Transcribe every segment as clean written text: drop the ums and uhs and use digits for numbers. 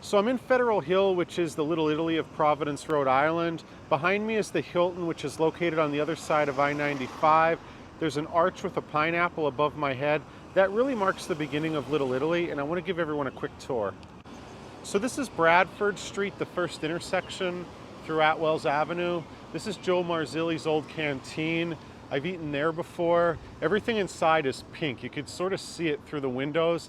So I'm in Federal Hill, which is the Little Italy of Providence, Rhode Island. Behind me is the Hilton, which is located on the other side of I-95. There's an arch with a pineapple above my head. That really marks the beginning of Little Italy, and I want to give everyone a quick tour. So this is Bradford Street, the first intersection through Atwells Avenue. This is Joe Marzilli's old canteen. I've eaten there before. Everything inside is pink. You could sort of see it through the windows.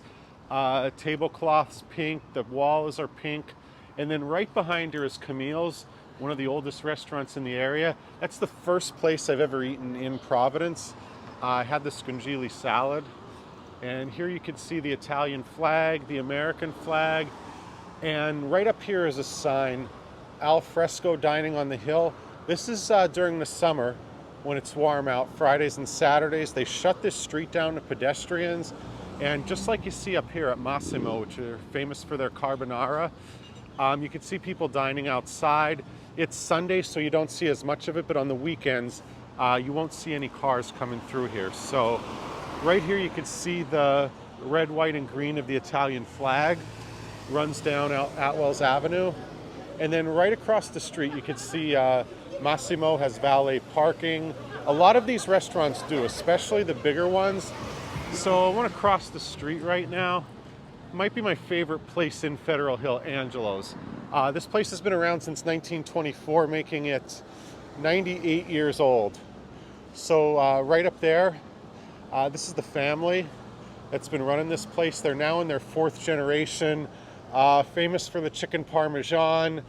Tablecloths pink, the walls are pink. And then right behind her is Camille's, one of the oldest restaurants in the area. That's the first place I've ever eaten in Providence. I had the Scungilli salad. And here you can see the Italian flag, the American flag. And right up here is a sign, Alfresco Dining on the Hill. This is during the summer when it's warm out, Fridays and Saturdays. They shut this street down to pedestrians. And just like you see up here at Massimo, which are famous for their carbonara, you can see people dining outside. It's Sunday, so you don't see as much of it, but on the weekends, you won't see any cars coming through here. So right here you can see the red, white, and green of the Italian flag runs down Atwells Avenue. And then right across the street you can see Massimo has valet parking. A lot of these restaurants do, especially the bigger ones. So I want to cross the street right now. Might be my favorite place in Federal Hill, Angelo's. This place has been around since 1924, making it 98 years old. So right up there, this is the family that's been running this place. They're now in their fourth generation. Famous for the chicken parmesan,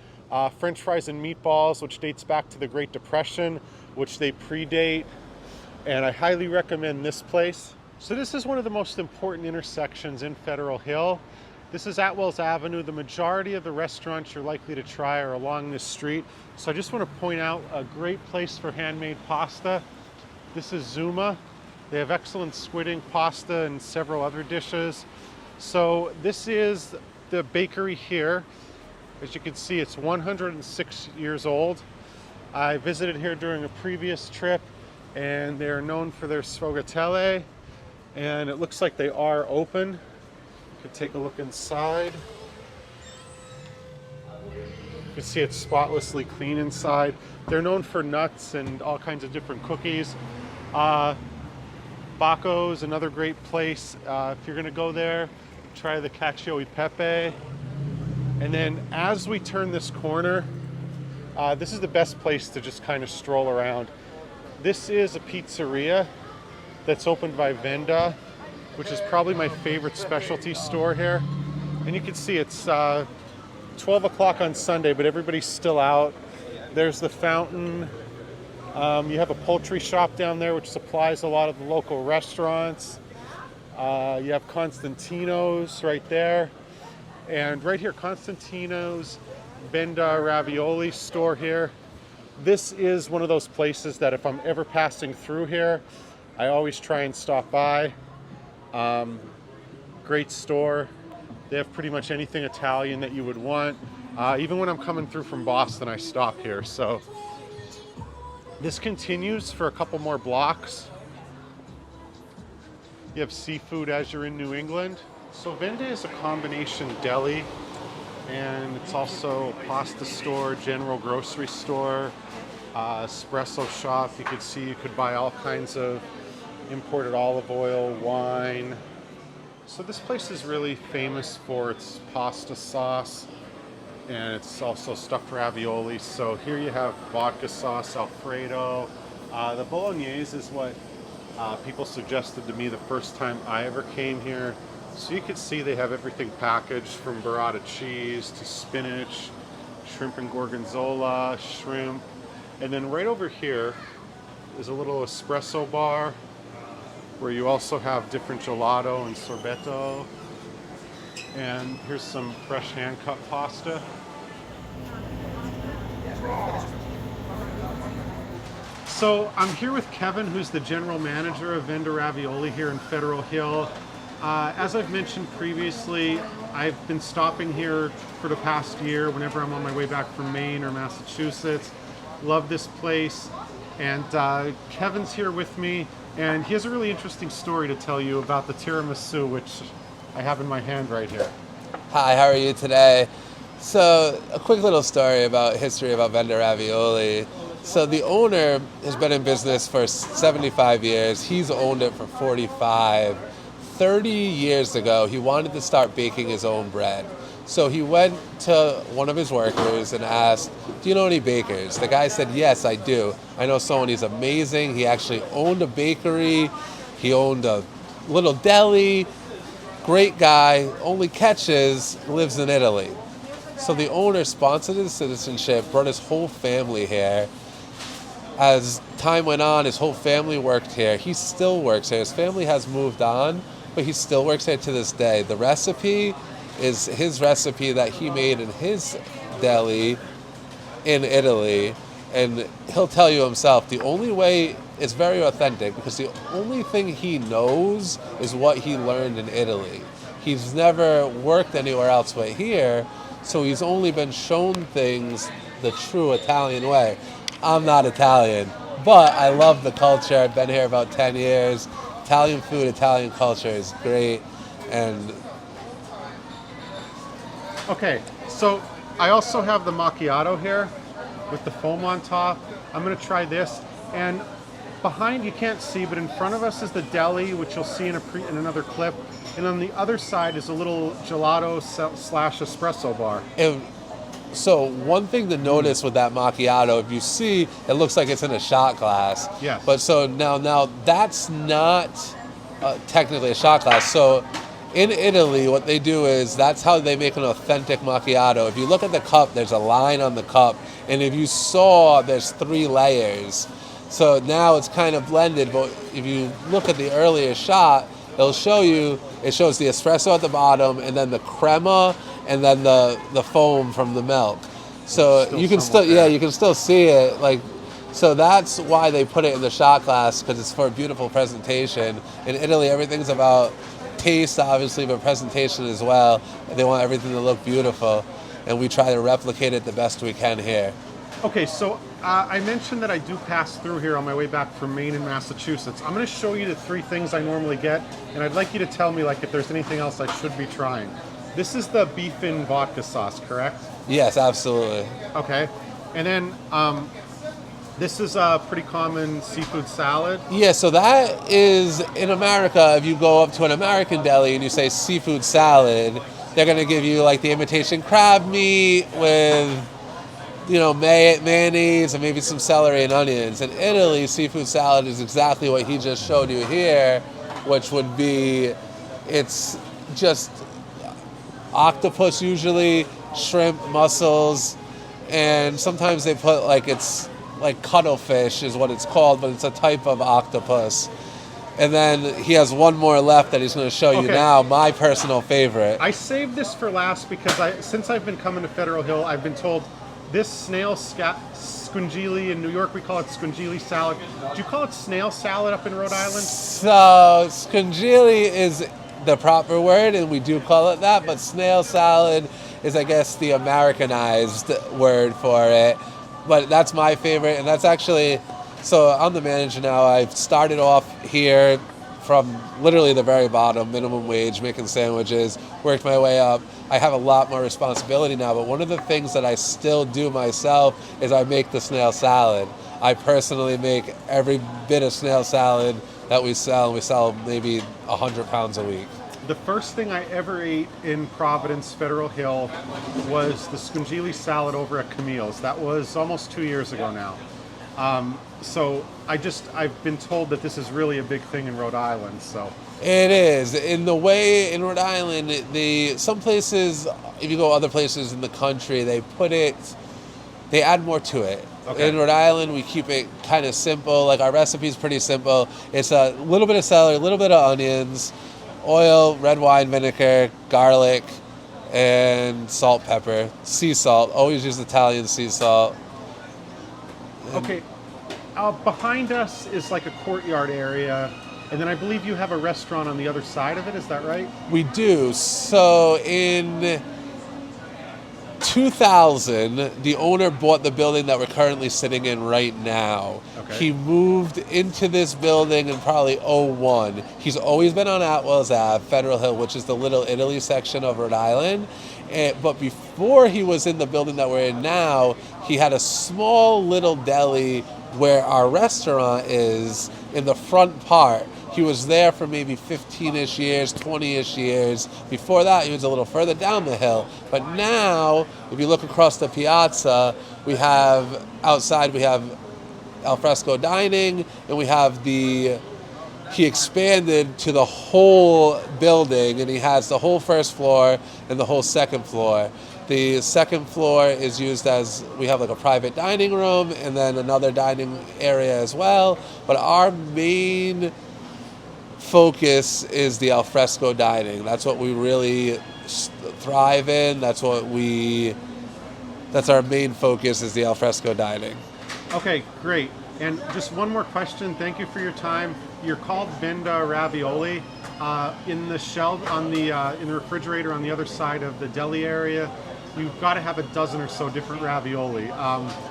French fries and meatballs, which dates back to the Great Depression, which they predate. And I highly recommend this place. So this is one of the most important intersections in Federal Hill. This is Atwells Avenue. The majority of the restaurants you're likely to try are along this street. So I just want to point out a great place for handmade pasta. This is Zuma. They have excellent squid ink pasta and several other dishes. So this is the bakery here. As you can see, it's 106 years old. I visited here during a previous trip, and they're known for their sfogliatelle. And it looks like they are open. You can take a look inside. You can see it's spotlessly clean inside. They're known for nuts and all kinds of different cookies. Bacco's another great place. If you're gonna go there, try the cacio e pepe. And then as we turn this corner, this is the best place to just kind of stroll around. This is a pizzeria that's opened by Venda, which is probably my favorite specialty store here. And you can see it's 12 o'clock on Sunday, but everybody's still out. There's the fountain. You have a poultry shop down there, which supplies a lot of the local restaurants. You have Constantino's right there. And right here, Constantino's Benda Ravioli store here. This is one of those places that if I'm ever passing through here, I always try and stop by. Great store. They have pretty much anything Italian that you would want. Even when I'm coming through from Boston, I stop here. So this continues for a couple more blocks. You have seafood as you're in New England. So Venda is a combination deli, and it's also a pasta store, general grocery store, espresso shop. You could see you could buy all kinds of imported olive oil, wine. So this place is really famous for its pasta sauce, and it's also stuffed ravioli. So here you have vodka sauce, Alfredo. The bolognese is what people suggested to me the first time I ever came here. So you can see they have everything packaged from burrata cheese to spinach, shrimp and gorgonzola, shrimp. And then right over here is a little espresso bar where you also have different gelato and sorbetto. And here's some fresh hand-cut pasta. So I'm here with Kevin, who's the general manager of Venda Ravioli here in Federal Hill. As I've mentioned previously, I've been stopping here for the past year whenever I'm on my way back from Maine or Massachusetts. Love this place. And Kevin's here with me, and he has a really interesting story to tell you about the tiramisu, which I have in my hand right here. Hi, how are you today? So a quick little story about history about Vendor Ravioli. So the owner has been in business for 75 years. He's owned it for 45. 30 years ago, he wanted to start baking his own bread. So he went to one of his workers and asked, do you know any bakers? The guy said, yes, I do. I know someone, he's amazing. He actually owned a bakery. He owned a little deli. Great guy, only catches, lives in Italy. So the owner sponsored his citizenship, brought his whole family here. As time went on, his whole family worked here. He still works here. His family has moved on, but he still works here to this day. The recipe is his recipe that he made in his deli in Italy. And he'll tell you himself, the only way, it's very authentic because the only thing he knows is what he learned in Italy. He's never worked anywhere else but here, so he's only been shown things the true Italian way. I'm not Italian, but I love the culture. I've been here about 10 years. Italian food, Italian culture is great. And okay, so I also have the macchiato here with the foam on top. I'm gonna try this. And behind, you can't see, but in front of us is the deli, which you'll see in another clip. And on the other side is a little gelato slash espresso bar. So one thing to notice with that macchiato, if you see, it looks like it's in a shot glass. Yes. But so now that's not technically a shot glass. So in Italy, what they do is that's how they make an authentic macchiato. If you look at the cup, there's a line on the cup. And if you saw, there's 3 layers. So now it's kind of blended. But if you look at the earlier shot, it'll show you, it shows the espresso at the bottom and then the crema and then the foam from the milk. So you can still, yeah, you can still see it. Like, so that's why they put it in the shot glass, because it's for a beautiful presentation. In Italy, everything's about taste, obviously, but presentation as well. They want everything to look beautiful, and we try to replicate it the best we can here. Okay, so I mentioned that I do pass through here on my way back from Maine and Massachusetts. I'm going to show you the 3 things I normally get, and I'd like you to tell me like if there's anything else I should be trying. This is the beef in vodka sauce, correct? Yes, absolutely. Okay, and then this is a pretty common seafood salad. Yeah, so that is, in America, if you go up to an American deli and you say seafood salad, they're going to give you like the imitation crab meat with, you know, mayonnaise and maybe some celery and onions. In Italy, seafood salad is exactly what he just showed you here, which would be, it's just octopus usually, shrimp, mussels, and sometimes they put like, it's like cuttlefish is what it's called, but it's a type of octopus. And then he has one more left that he's going to show you now, my personal favorite. I saved this for last because since I've been coming to Federal Hill, I've been told this snail scungilli, in New York we call it scungilli salad. Do you call it snail salad up in Rhode Island? So scungilli is the proper word, and we do call it that, but snail salad is, I guess, the Americanized word for it. But that's my favorite, and that's actually, so I'm the manager now. I've started off here from literally the very bottom, minimum wage, making sandwiches, worked my way up. I have a lot more responsibility now, but one of the things that I still do myself is I make the snail salad. I personally make every bit of snail salad that we sell. We sell maybe 100 pounds a week. The first thing I ever ate in Providence, Federal Hill, was the scungilli salad over at Camille's. That was almost 2 years ago now. So I've been told that this is really a big thing in Rhode Island. So it is. In the way in Rhode Island, some places, if you go other places in the country, they add more to it. Okay. In Rhode Island, we keep it kind of simple. Like our recipe's pretty simple. It's a little bit of celery, a little bit of onions, oil, red wine vinegar, garlic, and salt, pepper, sea salt. Always use Italian sea salt. Okay, behind us is like a courtyard area, and then I believe you have a restaurant on the other side of it, is that right? We do. So in 2000, the owner bought the building that we're currently sitting in right now. Okay. He moved into this building in probably 2001. He's always been on Atwells Ave, Federal Hill, which is the Little Italy section of Rhode Island. But before he was in the building that we're in now, he had a small little deli where our restaurant is in the front part. He was there for maybe 15-ish years, 20-ish years. Before that, he was a little further down the hill. But now, if you look across the piazza, outside we have Alfresco Dining, and we have he expanded to the whole building, and he has the whole first floor and the whole second floor. The second floor is used as, we have like a private dining room and then another dining area as well. But our main focus is the Alfresco Dining. That's what we really thrive in. That's our main focus, is the Alfresco Dining. Okay, great. And just one more question. Thank you for your time. You're called Venda Ravioli. In the shelf in the refrigerator on the other side of the deli area, you've got to have a dozen or so different ravioli.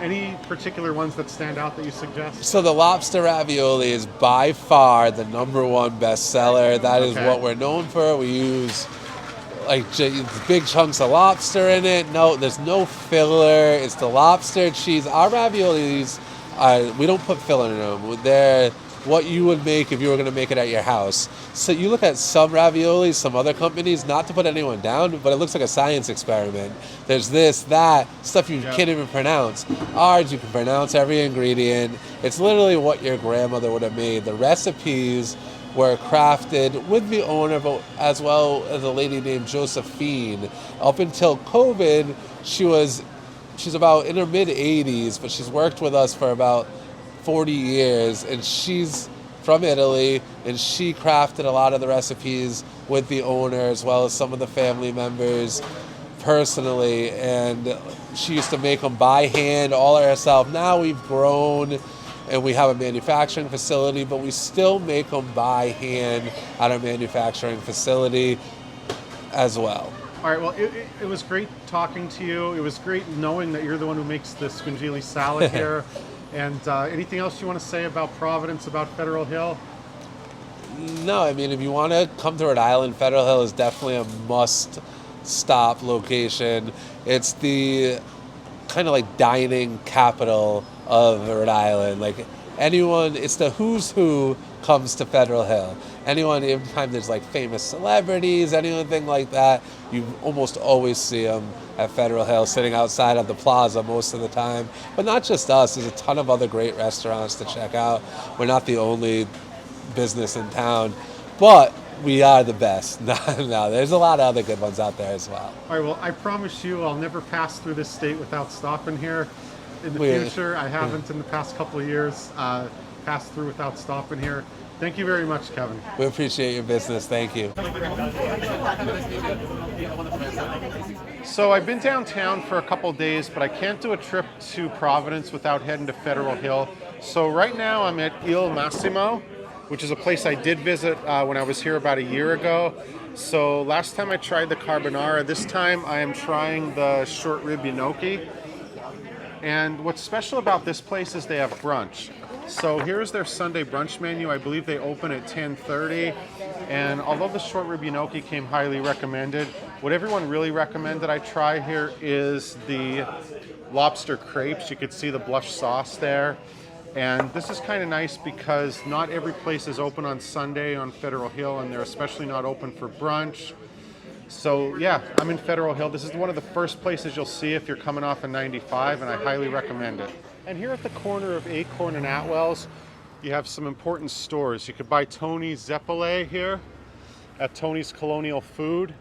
Any particular ones that stand out that you suggest? So the Lobster Ravioli is by far the #1 bestseller. That is what we're known for. We use like big chunks of lobster in it. No, there's no filler. It's the lobster cheese. Our raviolis, we don't put filler in them. They're what you would make if you were going to make it at your house. So you look at some raviolis, some other companies, not to put anyone down, but it looks like a science experiment. There's this, that, stuff you can't even pronounce. Ours, you can pronounce every ingredient. It's literally what your grandmother would have made. The recipes were crafted with the owner, but as well as a lady named Josephine. Up until COVID, she's about in her mid-80s, but she's worked with us for about 40 years, and she's from Italy, and she crafted a lot of the recipes with the owner as well as some of the family members personally, and she used to make them by hand all herself. Now we've grown and we have a manufacturing facility, but we still make them by hand at our manufacturing facility as well. All right, well, it was great talking to you. It was great knowing that you're the one who makes the Scungilli salad here. And anything else you want to say about Providence, about Federal Hill? No, I mean, if you want to come to Rhode Island, Federal Hill is definitely a must-stop location. It's the kind of like dining capital of Rhode Island. Like it's the who's who comes to Federal Hill. Anytime there's like famous celebrities, anything like that, you almost always see them at Federal Hill, sitting outside of the plaza most of the time. But not just us, there's a ton of other great restaurants to check out. We're not the only business in town, but we are the best. No, there's a lot of other good ones out there as well. All right, well, I promise you I'll never pass through this state without stopping here. In the future, I haven't in the past couple of years passed through without stopping here. Thank you very much, Kevin. We appreciate your business. Thank you. So I've been downtown for a couple days, but I can't do a trip to Providence without heading to Federal Hill. So right now I'm at Il Massimo, which is a place I did visit when I was here about a year ago. So last time I tried the carbonara. This time I am trying the short rib gnocchi. And what's special about this place is they have brunch. So here's their Sunday brunch menu. I believe they open at 10:30. And although the short rib gnocchi came highly recommended, what everyone really recommended I try here is the lobster crepes. You could see the blush sauce there. And this is kind of nice because not every place is open on Sunday on Federal Hill, and they're especially not open for brunch. So yeah, I'm in Federal Hill. This is one of the first places you'll see if you're coming off of 95, and I highly recommend it. And here at the corner of Acorn and Atwells, you have some important stores. You could buy Tony's Zeppole here at Tony's Colonial Food.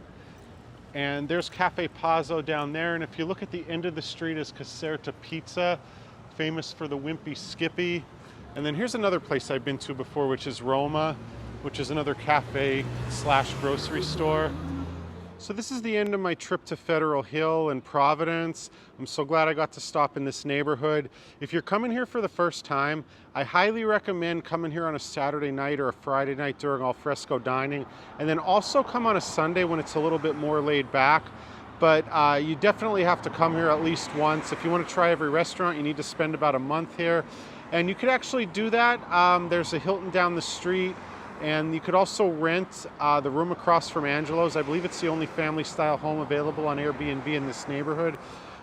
And there's Cafe Pazzo down there. And if you look at the end of the street is Caserta Pizza, famous for the Wimpy Skippy. And then here's another place I've been to before, which is Roma, which is another cafe / grocery store. So this is the end of my trip to Federal Hill and Providence. I'm so glad I got to stop in this neighborhood. If you're coming here for the first time, I highly recommend coming here on a Saturday night or a Friday night during Alfresco Dining, and then also come on a Sunday when it's a little bit more laid back. But you definitely have to come here at least once. If you want to try every restaurant, you need to spend about a month here. And you could actually do that. There's a Hilton down the street. And you could also rent the room across from Angelo's. I believe it's the only family-style home available on Airbnb in this neighborhood.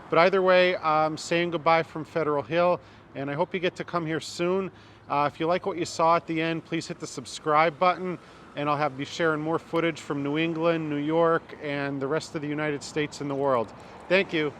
But either way, I'm saying goodbye from Federal Hill, and I hope you get to come here soon. If you like what you saw at the end, please hit the subscribe button, and I'll be sharing more footage from New England, New York, and the rest of the United States and the world. Thank you.